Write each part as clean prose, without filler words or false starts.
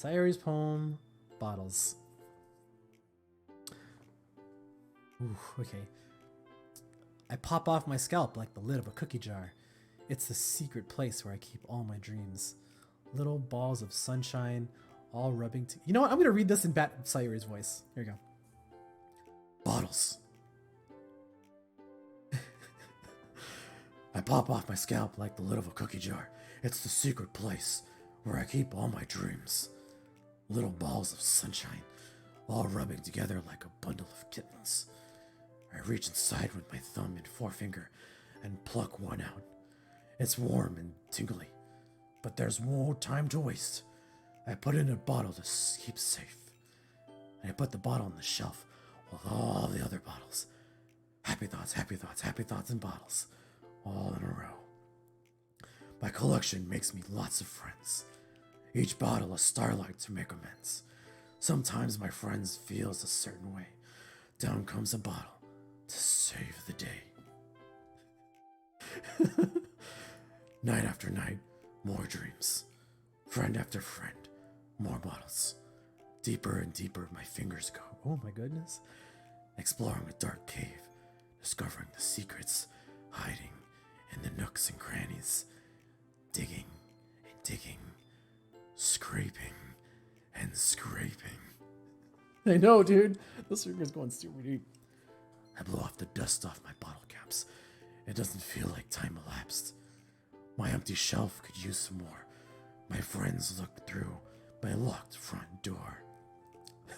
Sayori's poem, bottles. Ooh, okay. I pop off my scalp like the lid of a cookie jar. It's the secret place where I keep all my dreams. Little balls of sunshine, all rubbing to. You know what? I'm gonna read this in Bat Sayori's voice. Here we go. Bottles. I pop off my scalp like the lid of a cookie jar. It's the secret place where I keep all my dreams. Little balls of sunshine, all rubbing together like a bundle of kittens. I reach inside with my thumb and forefinger and pluck one out. It's warm and tingly, but there's no time to waste. I put it in a bottle to keep safe. And I put the bottle on the shelf with all the other bottles. Happy thoughts, happy thoughts, happy thoughts in bottles, all in a row. My collection makes me lots of friends. Each bottle a starlight to make amends. Sometimes my friends feels a certain way. Down comes a bottle to save the day. Night after night, more dreams. Friend after friend, more bottles. Deeper and deeper my fingers go. Oh my goodness. Exploring a dark cave, discovering the secrets, hiding in the nooks and crannies. Digging and digging, scraping and scraping. I know, dude. This finger's going super deep. I blow off the dust off my bottle caps. It doesn't feel like time elapsed. My empty shelf could use some more. My friends look through my locked front door.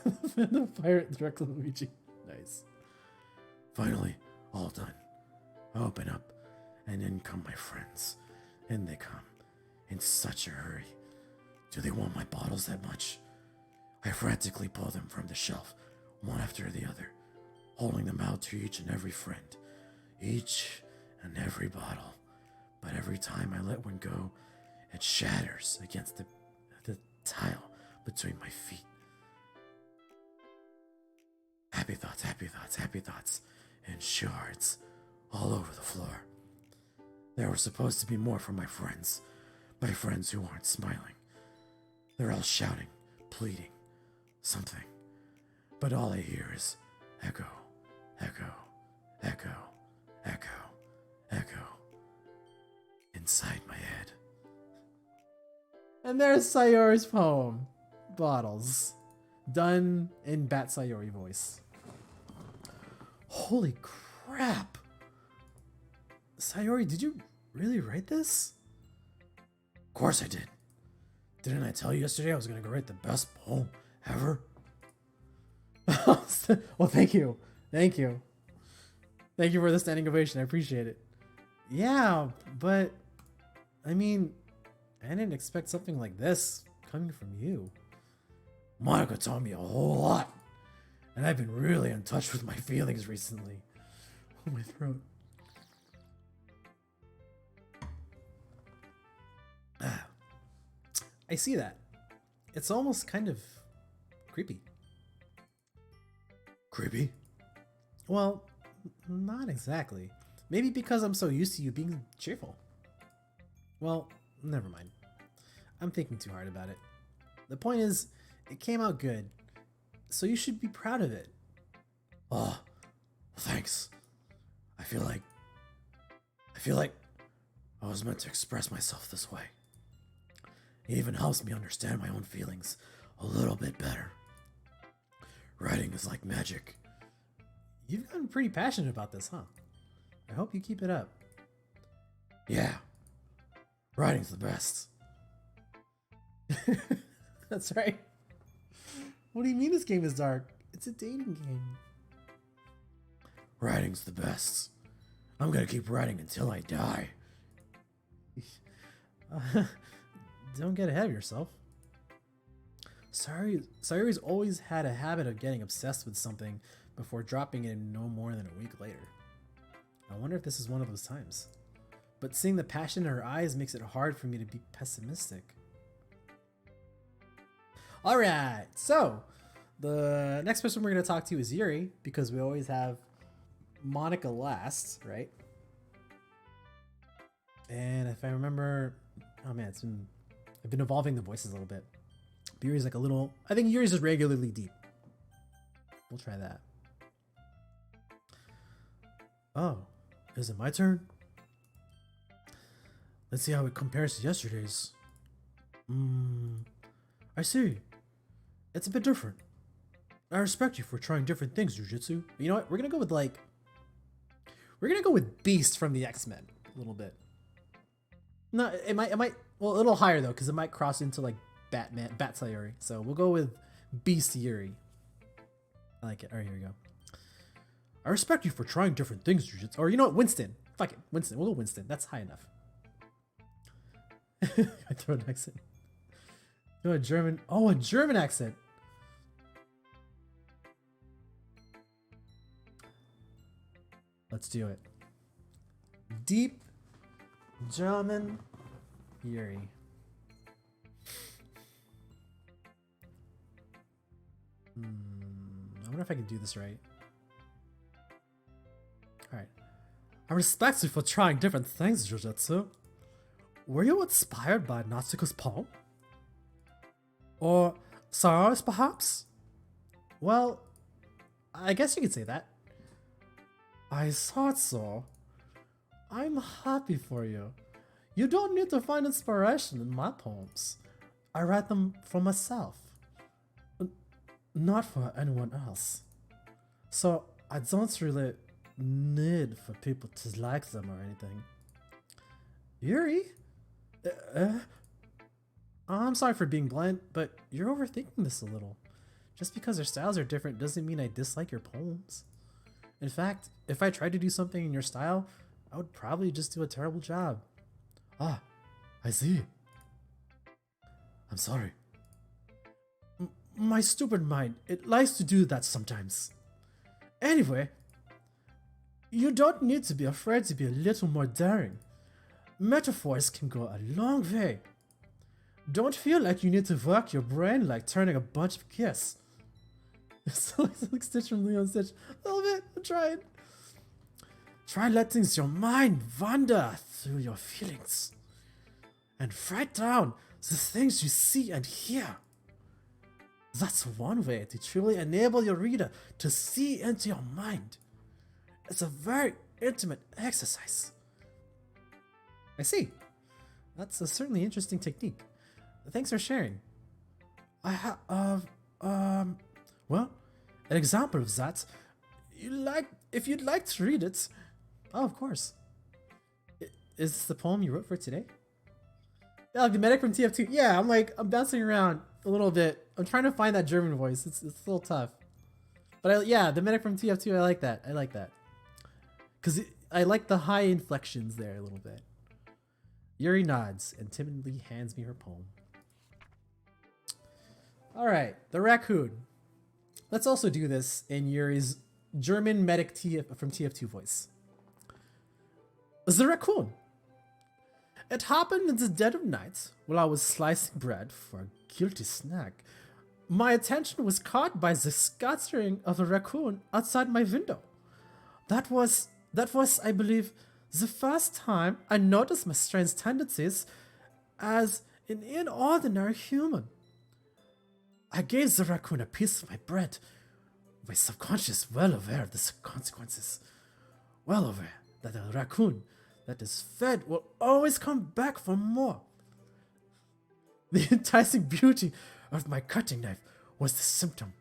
The pirate directly Luigi. Nice. Finally, all done. I open up, and in come my friends. In they come, in such a hurry. Do they want my bottles that much? I frantically pull them from the shelf, one after the other, holding them out to each and every friend, each and every bottle. But every time I let one go, it shatters against the tile between my feet. Happy thoughts, happy thoughts, happy thoughts, in shards all over the floor. There were supposed to be more for my friends who aren't smiling. They're all shouting, pleading, something. But all I hear is echo, echo, echo, echo, echo, inside my head. And there's Sayori's poem, Bottles, done in Bat Sayori voice. Holy crap! Sayori, did you really write this? Of course I did. Didn't I tell you yesterday I was going to go write the best poem ever? Well, thank you. Thank you. Thank you for the standing ovation. I appreciate it. Yeah, but I mean, I didn't expect something like this coming from you. Monica taught me a whole lot, and I've been really in touch with my feelings recently. Oh, my throat. I see that. It's almost kind of creepy. Creepy? Well, not exactly. Maybe because I'm so used to you being cheerful. Well, never mind. I'm thinking too hard about it. The point is, it came out good, so you should be proud of it. Oh, thanks. I feel like I was meant to express myself this way. It even helps me understand my own feelings a little bit better. Writing is like magic. You've gotten pretty passionate about this, huh? I hope you keep it up. Yeah. Writing's the best. That's right. What do you mean this game is dark? It's a dating game. Writing's the best. I'm gonna keep writing until I die. Don't get ahead of yourself. Sayori's always had a habit of getting obsessed with something before dropping it no more than a week later. I wonder if this is one of those times. But seeing the passion in her eyes makes it hard for me to be pessimistic. Alright, so the next person we're going to talk to is Yuri, because we always have Monica last, right? And if I remember, oh man, I've been evolving the voices a little bit. But Yuri's like a little. I think Yuri's just regularly deep. We'll try that. Oh, is it my turn? Let's see how it compares to yesterday's. I see. It's a bit different. I respect you for trying different things, Jujutsu. You know what? We're gonna go with we're gonna go with Beast from the X-Men a little bit. No, it might, well, a little higher though, because it might cross into like Bat Yuri. So we'll go with Beast Yuri. I like it. All right, here we go. I respect you for trying different things, Jujutsu. Or you know what? Winston. Fuck it. Winston. We'll go Winston. That's high enough. I throw an accent. Do a German. Oh, a German accent. Let's do it. Deep German Yuri. I wonder if I can do this right. Alright. I respect you for trying different things, Jujutsu. Were you inspired by Natsuko's poem? Or Sara's, perhaps? Well, I guess you could say that. I thought so. I'm happy for you. You don't need to find inspiration in my poems. I write them for myself. Not for anyone else. So I don't really need for people to like them or anything. Yuri? I'm sorry for being blunt, but you're overthinking this a little. Just because their styles are different doesn't mean I dislike your poems. In fact, if I tried to do something in your style, I would probably just do a terrible job. Ah, I see. I'm sorry. My stupid mind, it likes to do that sometimes. Anyway, you don't need to be afraid to be a little more daring. Metaphors can go a long way. Don't feel like you need to work your brain like turning a bunch of gears. It's like Stitch from Leon Stitch. A little bit, I'm trying. Try letting your mind wander through your feelings. And write down the things you see and hear. That's one way to truly enable your reader to see into your mind. It's a very intimate exercise. I see. That's a certainly interesting technique. Thanks for sharing. Well, an example of that. If you'd like to read it. Oh, of course. Is this the poem you wrote for today? Yeah, like the medic from TF2. Yeah, I'm bouncing around a little bit. I'm trying to find that German voice. It's a little tough. But yeah, the medic from TF2, I like that. I like that. Because I like the high inflections there a little bit. Yuri nods and timidly hands me her poem. Alright, the raccoon. Let's also do this in Yuri's German medic from TF2 voice. The raccoon. It happened in the dead of night while I was slicing bread for a guilty snack. My attention was caught by the scattering of a raccoon outside my window. That was, I believe, the first time I noticed my strange tendencies as an inordinary human. I gave the raccoon a piece of my bread, my subconscious well aware of the consequences, well aware that a raccoon that is fed will always come back for more. The enticing beauty of my cutting knife was the symptom,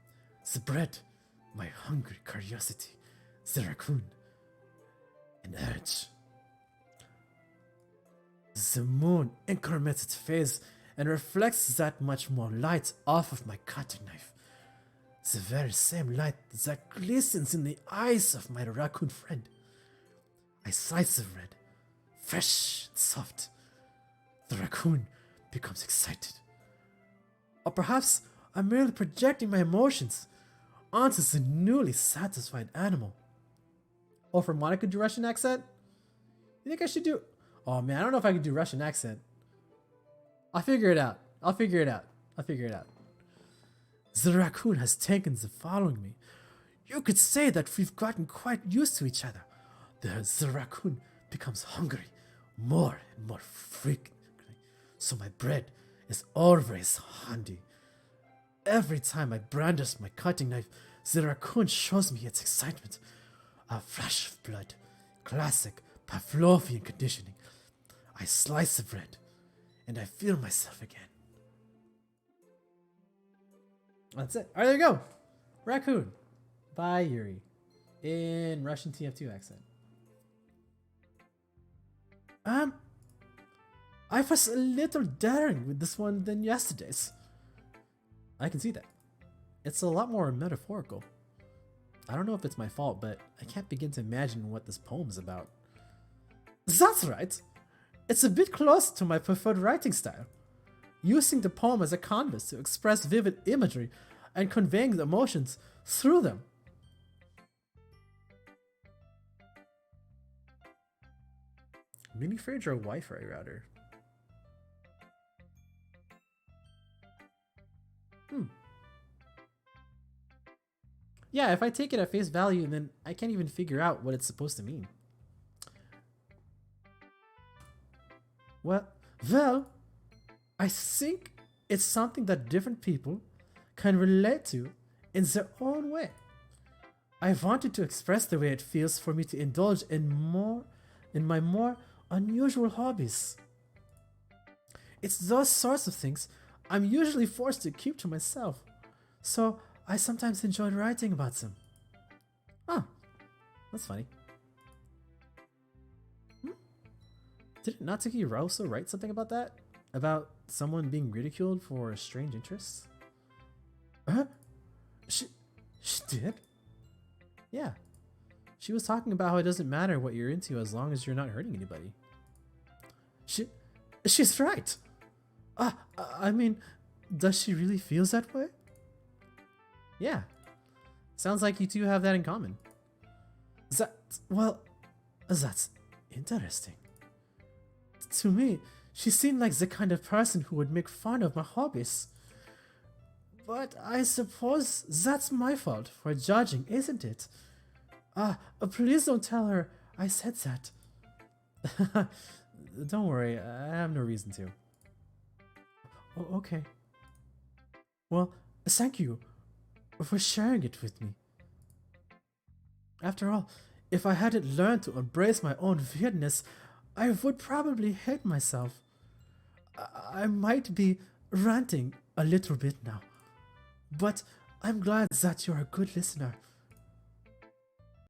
the bread, my hungry curiosity, the raccoon, an urge. The moon increments its phase and reflects that much more light off of my cutting knife. The very same light that glistens in the eyes of my raccoon friend. I slice the bread, fresh and soft. The raccoon becomes excited. Or perhaps I'm merely projecting my emotions onto the newly satisfied animal. Oh, for Monica, do Russian accent? You think I should do... Oh man, I don't know if I can do Russian accent. I'll figure it out. The raccoon has taken to following me. You could say that we've gotten quite used to each other. The raccoon becomes hungry more and more frequently, so my bread is always handy. Every time I brandish my cutting knife, the raccoon shows me its excitement. A flash of blood. Classic Pavlovian conditioning. I slice the bread, and I feel myself again. That's it. All right, there you go. Raccoon by Yuri in Russian TF2 accent. I was a little daring with this one than yesterday's. I can see that. It's a lot more metaphorical. I don't know if it's my fault, but I can't begin to imagine what this poem is about. That's right. It's a bit close to my preferred writing style. Using the poem as a canvas to express vivid imagery and conveying the emotions through them. Mini fridge or Wi-Fi router? Yeah, if I take it at face value, then I can't even figure out what it's supposed to mean. Well, I think it's something that different people can relate to in their own way. I wanted to express the way it feels for me to indulge in my more unusual hobbies. It's those sorts of things I'm usually forced to keep to myself, so I sometimes enjoy writing about them. Oh, that's funny. Did Natsuki also write something about that? About someone being ridiculed for strange interests? She did? Yeah. She was talking about how it doesn't matter what you're into as long as you're not hurting anybody. She's right. I mean, does she really feel that way? Yeah. Sounds like you two have that in common. That's interesting. To me, she seemed like the kind of person who would make fun of my hobbies. But I suppose that's my fault for judging, isn't it? Please don't tell her I said that. Don't worry, I have no reason to. Oh, okay. Well, thank you for sharing it with me. After all, if I hadn't learned to embrace my own weirdness, I would probably hate myself. I might be ranting a little bit now, but I'm glad that you're a good listener